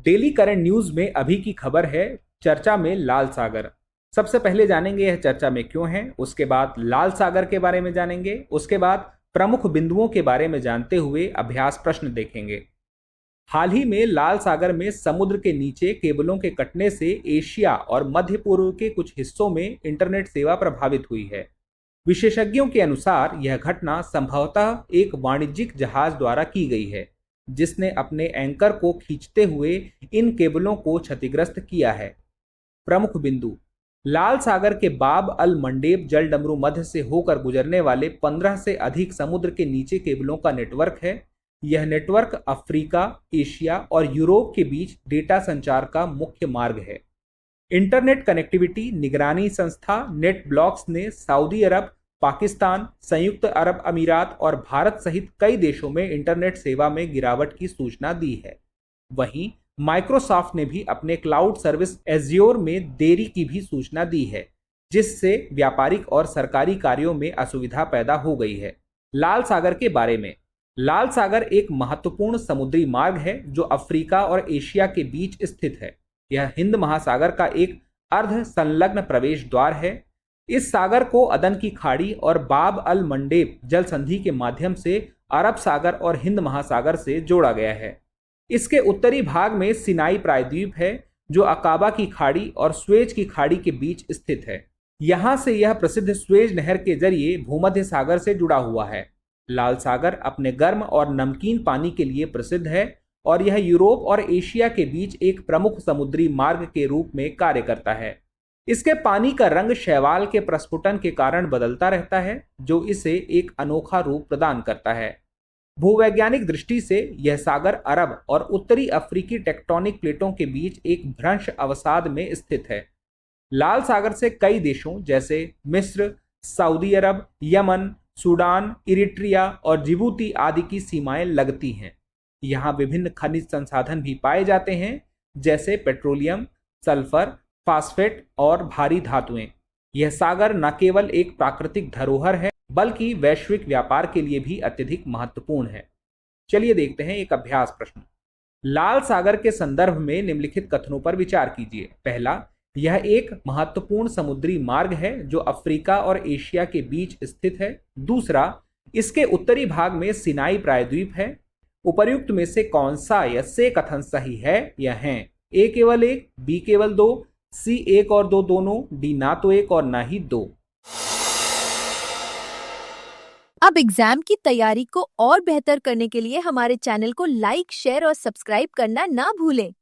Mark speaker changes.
Speaker 1: Daily current news में अभी की खबर है, चर्चा में लाल सागर। सबसे पहले जानेंगे यह चर्चा में क्यों है, उसके बाद लाल सागर के बारे में जानेंगे, उसके बाद प्रमुख बिंदुओं के बारे में जानते हुए अभ्यास प्रश्न देखेंगे। हाल ही में लाल सागर में समुद्र के नीचे केबलों के कटने से एशिया और मध्य पूर्व के कुछ हिस्सों में इंटरनेट सेवा प्रभावित हुई है। विशेषज्ञों के अनुसार यह घटना संभवतः एक वाणिज्यिक जहाज द्वारा की गई है, जिसने अपने एंकर को खींचते हुए इन केबलों को क्षतिग्रस्त किया है। प्रमुख बिंदु: लाल सागर के बाब अल मंडेब जल डमरू मध्य से होकर गुजरने वाले 15 से अधिक समुद्र के नीचे केबलों का नेटवर्क है। यह नेटवर्क अफ्रीका, एशिया और यूरोप के बीच डेटा संचार का मुख्य मार्ग है। इंटरनेट कनेक्टिविटी निगरानी संस्था नेट ब्लॉक्स ने सऊदी अरब, पाकिस्तान, संयुक्त अरब अमीरात और भारत सहित कई देशों में इंटरनेट सेवा में गिरावट की सूचना दी है। वहीं माइक्रोसॉफ्ट ने भी अपने क्लाउड सर्विस एज्योर में देरी की भी सूचना दी है, जिससे व्यापारिक और सरकारी कार्यों में असुविधा पैदा हो गई है। लाल सागर के बारे में: लाल सागर एक महत्वपूर्ण समुद्री मार्ग है जो अफ्रीका और एशिया के बीच स्थित है। यह हिंद महासागर का एक अर्ध संलग्न प्रवेश द्वार है। इस सागर को अदन की खाड़ी और बाब अल मंडेब जल संधि के माध्यम से अरब सागर और हिंद महासागर से जोड़ा गया है। इसके उत्तरी भाग में सिनाई प्रायद्वीप है, जो अकाबा की खाड़ी और स्वेज की खाड़ी के बीच स्थित है। यहां से यह प्रसिद्ध स्वेज नहर के जरिए भूमध्य सागर से जुड़ा हुआ है। लाल सागर अपने गर्म और नमकीन पानी के लिए प्रसिद्ध है और यह यूरोप और एशिया के बीच एक प्रमुख समुद्री मार्ग के रूप में कार्य करता है। इसके पानी का रंग शैवाल के प्रस्फुटन के कारण बदलता रहता है, जो इसे एक अनोखा रूप प्रदान करता है। भूवैज्ञानिक दृष्टि से यह सागर अरब और उत्तरी अफ्रीकी टेक्टोनिक प्लेटों के बीच एक भ्रंश अवसाद में स्थित है। लाल सागर से कई देशों जैसे मिस्र, सऊदी अरब, यमन, सूडान, इरिट्रिया और जिबूती आदि की सीमाएं लगती हैं। यहाँ विभिन्न खनिज संसाधन भी पाए जाते हैं, जैसे पेट्रोलियम, सल्फर, फास्फेट और भारी धातुएं। यह सागर न केवल एक प्राकृतिक धरोहर है, बल्कि वैश्विक व्यापार के लिए भी अत्यधिक महत्वपूर्ण है। चलिए देखते हैं एक अभ्यास प्रश्न। लाल सागर के संदर्भ में निम्नलिखित कथनों पर विचार कीजिए। पहला, यह एक महत्वपूर्ण समुद्री मार्ग है जो अफ्रीका और एशिया के बीच स्थित है। दूसरा, इसके उत्तरी भाग में सिनाई प्रायद्वीप है। उपर्युक्त में से कौन सा या से कथन सही है या हैं? ए केवल एक, बी केवल दो, सी एक और दो दोनों, डी ना तो एक और ना ही दो।
Speaker 2: अब एग्जाम की तैयारी को और बेहतर करने के लिए हमारे चैनल को लाइक, शेयर और सब्सक्राइब करना ना भूलें।